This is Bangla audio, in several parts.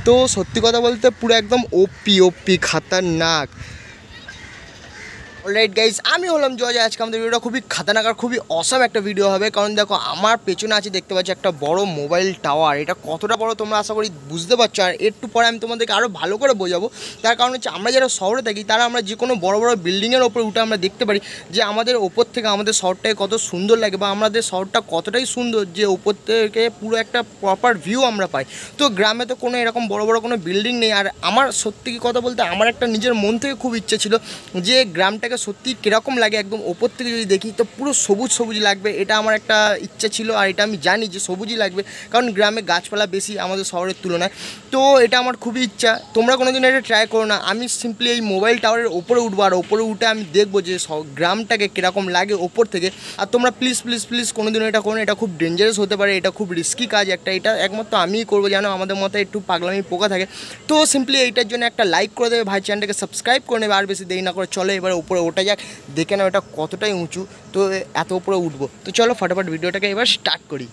তো সত্যি কথা বলতে পুরো একদম ওপি খাতারনাক। অলরাইট গাইজ, আমি হলাম জয়। আজকে আমাদের ভিডিওটা খুবই খাতারনাক আর খুবই অসাম একটা ভিডিও হবে। কারণ দেখো আমার পেছনে আছে, দেখতে পাচ্ছি একটা বড় মোবাইল টাওয়ার। এটা কতটা বড় তোমরা আশা করি বুঝতে পারছো। আর একটু পরে আমি তোমাদেরকে আরও ভালো করে বোঝাবো। তার কারণ হচ্ছে আমরা যারা শহরে থাকি তারা আমরা যে কোনো বড় বড় বিল্ডিংয়ের ওপরে উঠে আমরা দেখতে পারি যে আমাদের ওপর থেকে আমাদের শহরটাকে কত সুন্দর লাগে, বা আমাদের শহরটা কতটাই সুন্দর যে ওপর থেকে পুরো একটা প্রপার ভিউ আমরা পাই। তো গ্রামে তো কোনো এরকম বড় বড় কোনো বিল্ডিং নেই। আর আমার সত্যি কথা বলতে আমার একটা নিজের মন থেকে খুব ইচ্ছে ছিল যে গ্রামটাকে সত্যি কীরকম লাগে একদম ওপর থেকে যদি দেখি তো পুরো সবুজ সবুজ লাগবে। এটা আমার একটা ইচ্ছা ছিল, আর এটা আমি জানি যে সবুজই লাগবে, কারণ গ্রামে গাছপালা বেশি আমাদের শহরের তুলনায়। তো এটা আমার খুবই ইচ্ছা। তোমরা কোনোদিন এটা ট্রাই করো না। আমি সিম্পলি এই মোবাইল টাওয়ারের ওপরে উঠবো, আর ওপরে উঠে আমি দেখবো যে গ্রামটাকে কীরকম লাগে ওপর থেকে। আর তোমরা প্লিজ প্লিজ প্লিজ কোনোদিন এটা করো না। এটা খুব ডেঞ্জারাস হতে পারে, এটা খুব রিস্কি কাজ একটা। এটা একমাত্র আমিই করবো, জানো আমাদের মতো একটু পাগলামি পোকা থাকে। তো সিম্পলি এইটার জন্য একটা লাইক করে দেবে ভাই, চ্যানেলটাকে সাবস্ক্রাইব করে নেবে। আর বেশি দেরি না করে চলো এবার উপরে ওঠা যাক, দেখে নাও এটা কতটাই উঁচু। তো এত উপরে উঠবো, তো চলো ফটাফট ভিডিওটাকে এবার স্টার্ট করি।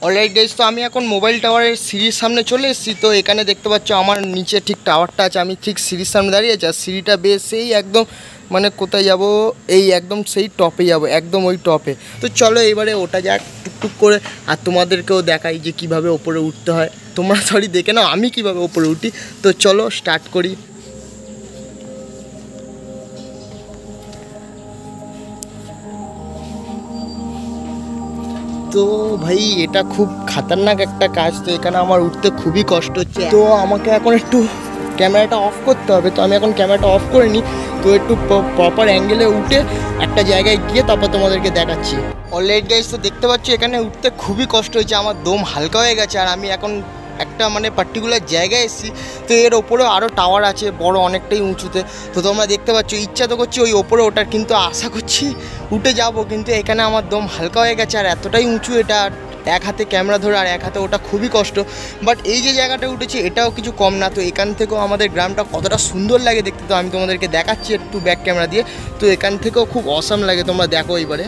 অলরাইট গাইজ, তো আমি এখন মোবাইল টাওয়ারের সিঁড়ির সামনে চলে এসেছি। তো এখানে দেখতে পাচ্ছ আমার নিচে ঠিক টাওয়ারটা আছে, আমি ঠিক সিঁড়ির সামনে দাঁড়িয়ে আছি। আর সিঁড়িটা বেশ সেই একদম মানে কোথায় যাব, এই একদম সেই টপে যাব, একদম ওই টপে। তো চলো এবারে ওটা যাক টুকটুক করে, আর তোমাদেরকেও দেখাই যে কিভাবে ওপরে উঠতে হয়। তোমরা সরি দেখে নাও আমি কিভাবে ওপরে উঠি। তো চলো স্টার্ট করি। তো ভাই এটা খুব খাতারনাক একটা কাজ। তো এখানে আমার উঠতে খুবই কষ্ট হচ্ছে। তো আমাকে এখন একটু ক্যামেরাটা অফ করতে হবে। তো আমি এখন ক্যামেরাটা অফ করে নিই। তো একটু প্রপার অ্যাঙ্গেলে উঠে একটা জায়গায় গিয়ে তারপর তোমাদেরকে দেখাচ্ছি। অলরেডি গাইস, তো দেখতে পাচ্ছ এখানে উঠতে খুবই কষ্ট হয়েছে, আমার দম হালকা হয়ে গেছে। আর আমি এখন একটা মানে পার্টিকুলার জায়গায় এসেছি। তো এর ওপরেও আরও টাওয়ার আছে বড়, অনেকটাই উঁচুতে। তো তোমরা দেখতে পাচ্ছ, ইচ্ছা তো করছি ওই ওপরে ওঠার, কিন্তু আশা করছি উঠে যাব। কিন্তু এখানে আমার দম হালকা হয়ে গেছে, আর এতটাই উঁচু এটা, এক হাতে ক্যামেরা ধরে আর এক হাতে ওটা খুবই কষ্ট। বাট এই যে জায়গাটা উঠেছি এটাও কিছু কম না। তো এখান থেকেও আমাদের গ্রামটা কতটা সুন্দর লাগে দেখতে, তো আমি তোমাদেরকে দেখাচ্ছি একটু ব্যাক ক্যামেরা দিয়ে। তো এখান থেকেও খুব অসাম লাগে, তোমরা দেখো এবারে।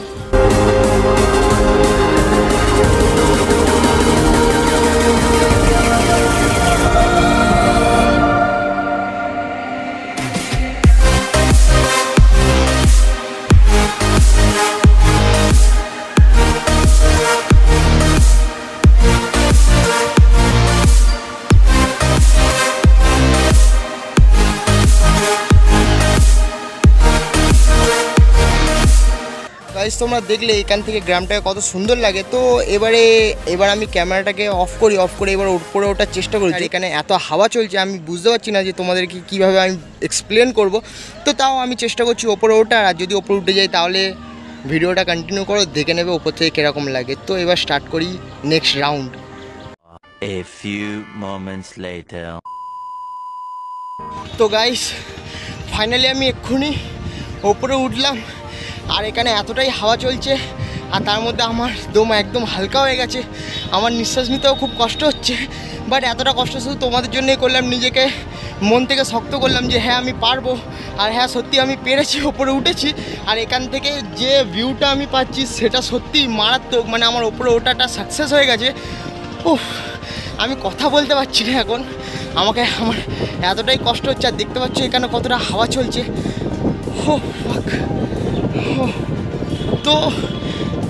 তোমরা দেখলে এখান থেকে গ্রামটাকে কত সুন্দর লাগে। তো এবার আমি ক্যামেরাটাকে অফ করে এবার উপরে ওঠার চেষ্টা করি। এখানে এত হাওয়া চলছে, আমি বুঝতে পারছি না যে তোমাদেরকে কীভাবে আমি এক্সপ্লেন করব। তো তাও আমি চেষ্টা করছি ওপরে ওঠার, আর যদি ওপরে উঠে যাই তাহলে ভিডিওটা কন্টিনিউ করো, দেখে নেবে ওপর থেকে কীরকম লাগে। তো এবার স্টার্ট করি next round. A few moments later. তো গাইস ফাইনালি আমি এক্ষুনি ওপরে উঠলাম। আর এখানে এতটাই হাওয়া চলছে, আর তার মধ্যে আমার দম একদম হালকা হয়ে গেছে। আমার নিঃশ্বাস নিতেও খুব কষ্ট হচ্ছে। বাট এতটা কষ্ট শুধু তোমাদের জন্যই করলাম, নিজেকে মন থেকে শক্ত করলাম যে হ্যাঁ আমি পারবো। আর হ্যাঁ সত্যি আমি পেরেছি, ওপরে উঠেছি। আর এখান থেকে যে ভিউটা আমি পাচ্ছি সেটা সত্যি মারাত্মক। মানে আমার ওপরে ওঠাটা সাকসেস হয়ে গেছে। উফ, আমি কথা বলতে পারছি না এখন, আমার এতটাই কষ্ট হচ্ছে। আর দেখতে পাচ্ছ এখানে কতটা হাওয়া চলছে। তো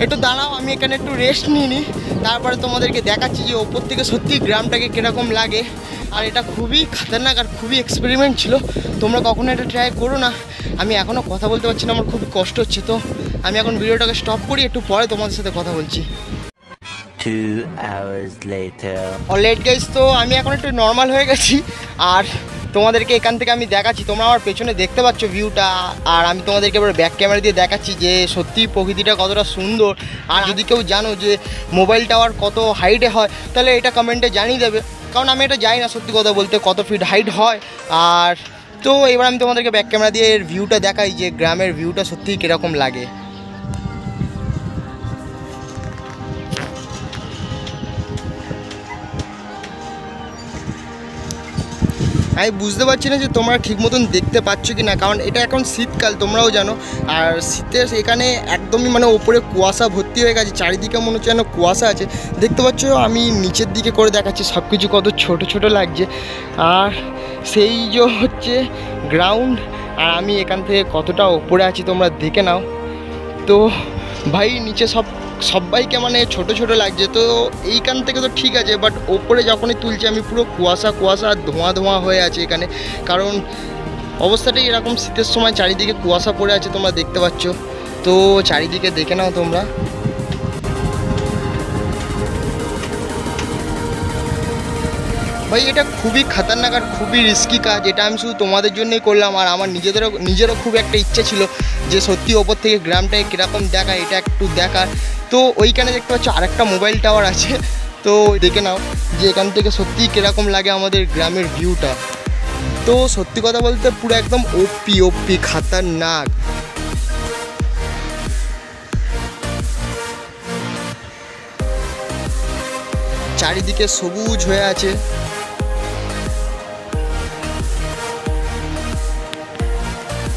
একটু দাঁড়াও, আমি এখানে একটু রেস্ট নিয়ে নিই, তারপরে তোমাদেরকে দেখাচ্ছি যে ওপর থেকে সত্যি গ্রামটাকে কীরকম লাগে। আর এটা খুবই খাতারনাক আর খুবই এক্সপেরিমেন্ট ছিল। তোমরা কখনো এটা ট্রাই করো না। আমি এখনও কথা বলতে পারছি না, আমার খুবই কষ্ট হচ্ছে। তো আমি এখন ভিডিওটাকে স্টপ করি, একটু পরে তোমাদের সাথে কথা বলছি। 2 hours later. অলরেডি গাইস, তো আমি এখন একটু নর্মাল হয়ে গেছি। আর তোমাদেরকে এখান থেকে আমি দেখাচ্ছি, তোমরা আমার পেছনে দেখতে পাচ্ছ ভিউটা। আর আমি তোমাদেরকে এবার ব্যাক ক্যামেরা দিয়ে দেখাচ্ছি যে সত্যি প্রকৃতিটা কতটা সুন্দর। আর যদি কেউ জানো যে মোবাইল টাওয়ার কত হাইটে হয় তাহলে এটা কমেন্টে জানিয়ে দেবে, কারণ আমি এটা জানি না সত্যি কথা বলতে কত ফিট হাইট হয়। আর তো এবার আমি তোমাদেরকে ব্যাক ক্যামেরা দিয়ে এর ভিউটা দেখাই যে গ্রামের ভিউটা সত্যিই কীরকম লাগে। আমি বুঝতে পারছি না যে তোমরা ঠিক মতন দেখতে পাচ্ছ কি না, কারণ এটা এখন শীতকাল তোমরাও জানো। আর শীতের এখানে একদমই মানে ওপরে কুয়াশা ভর্তি হয়ে গেছে, চারিদিকে মনে হচ্ছে যেন কুয়াশা আছে। দেখতে পাচ্ছ আমি নিচের দিকে করে দেখাচ্ছি, সব কিছু কত ছোট ছোট লাগছে। আর সেই যে হচ্ছে গ্রাউন্ড, আর আমি এখান থেকে কতটা ওপরে আছি তোমরা দেখে নাও। তো ভাই নিচে সবাইকে মানে ছোট ছোট লাগছে। তো এইখান থেকে তো ঠিক আছে, বাট ওপরে যখনই তুলছি আমি পুরো কুয়াশা কুয়াশা ধোঁয়া ধোঁয়া হয়ে আছে এখানে, কারণ অবস্থাটাই এরকম, শীতের সময় চারিদিকে কুয়াশা পড়ে আছে তোমরা দেখতে পাচ্ছ। তো চারিদিকে দেখে নাও তোমরা। ভাই এটা খুবই খতরনাক আর খুবই রিস্কি কাজ। এটা আমি শুধু তোমাদের জন্যই করলাম, আর আমার নিজেরও খুব একটা ইচ্ছে ছিল যে সত্যি ওপর থেকে গ্রামটায় কীরকম দেখায়, এটা একটু দেখার। তো ওইখানে দেখতে পাচ্ছ আরেকটা মোবাইল টাওয়ার আছে, তো দেখে নাও যে এখান থেকে সত্যিই কীরকম লাগে আমাদের গ্রামের ভিউটা। তো সত্যি কথা বলতে পুরো একদম ওপি খতরনাক। চারিদিকে সবুজ হয়ে আছে।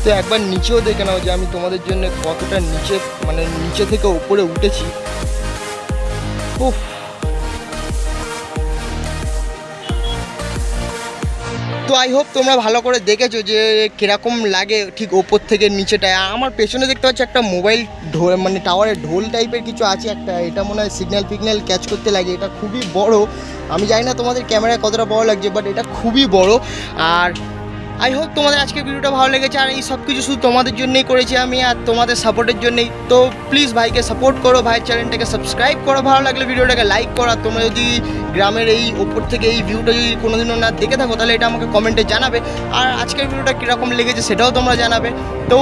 তো একবার নিচেও দেখে নাও যে আমি তোমাদের জন্য কতটা নিচে, মানে নিচে থেকে উপরে উঠেছি। উফ, তো আই হোপ তোমরা ভালো করে দেখেছো যে কীরকম লাগে ঠিক ওপর থেকে নিচেটায়। আমার পেছনে দেখতে পাচ্ছি একটা মোবাইল ঢোল, মানে টাওয়ারের ঢোল টাইপের কিছু আছে একটা, এটা মনে হয় সিগন্যাল ফিগন্যাল ক্যাচ করতে লাগে। এটা খুবই বড়, আমি জানি না তোমাদের ক্যামেরায় কতটা বড় লাগছে, বাট এটা খুবই বড়। আর আই হোপ তোমাদের আজকে ভিডিওটা ভালো লেগেছে। আর এই সব কিছু শুধু তোমাদের জন্যই করেছি আমি, আর তোমাদের সাপোর্টের জন্যই। তো প্লিজ ভাইকে সাপোর্ট করো, ভাইয়ের চ্যানেলটাকে সাবস্ক্রাইব করো, ভালো লাগলে ভিডিওটাকে লাইক করো। আর তোমরা যদি গ্রামের এই ওপর থেকে এই ভিউটা যদি কোনোদিনও না দেখে থাকো তাহলে এটা আমাকে কমেন্টে জানাবে। আর আজকের ভিডিওটা কীরকম লেগেছে সেটাও তোমরা জানাবে। তো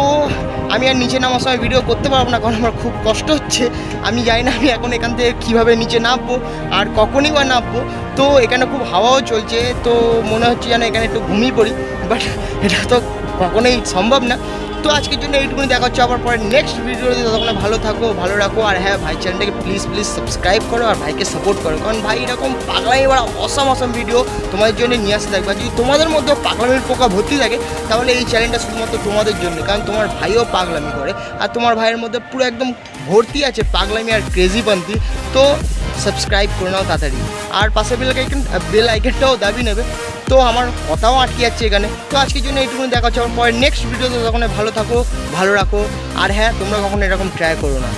আমি আর নিচে নামার সময় ভিডিও করতে পারবো না, কারণ আমার খুব কষ্ট হচ্ছে। আমি জানি না আমি এখন এখান থেকে কীভাবে নিচে নামবো আর কখনই বা নামবো। তো এখানে খুব হাওয়াও চলছে, তো মনে হচ্ছে যেন এখানে একটু ঘুমিয়ে পড়ি, বাট এটা তো কখনোই সম্ভব না। তো আজকের জন্য এইটুকুনি দেখা হচ্ছে আবার পরে নেক্সট ভিডিওতে। ততক্ষণ ভালো থাকো, ভালো রাখো। আর হ্যাঁ, ভাই চ্যানেলটাকে প্লিজ সাবস্ক্রাইব করো আর ভাইকে সাপোর্ট করো, কারণ ভাই এরকম পাগলামি বা অসাম ভিডিও তোমাদের জন্য নিয়ে আসতে থাকবে। যদি তোমাদের মধ্যে পাগলামির পোকা ভর্তি থাকে তাহলে এই চ্যানেলটা শুধুমাত্র তোমাদের জন্য, কারণ তোমার ভাইও পাগলামি করে আর তোমার ভাইয়ের মধ্যে পুরো একদম ভর্তি আছে পাগলামি আর ক্রেজিপন্থী। তো সাবস্ক্রাইব করে নাও তাড়াতাড়ি, আর পাশে বেল আইকনটাও দাবি নেবে। তো আমার কথাও আটকে যাচ্ছে এখানে। তো আজকের জন্য এইটুকুনি দেখা হচ্ছে আমার পরে নেক্সট ভিডিওতে। তখন ভালো থাকো, ভালো রাখো। আর হ্যাঁ, তোমরা কখনো এরকম ট্রাই করো না।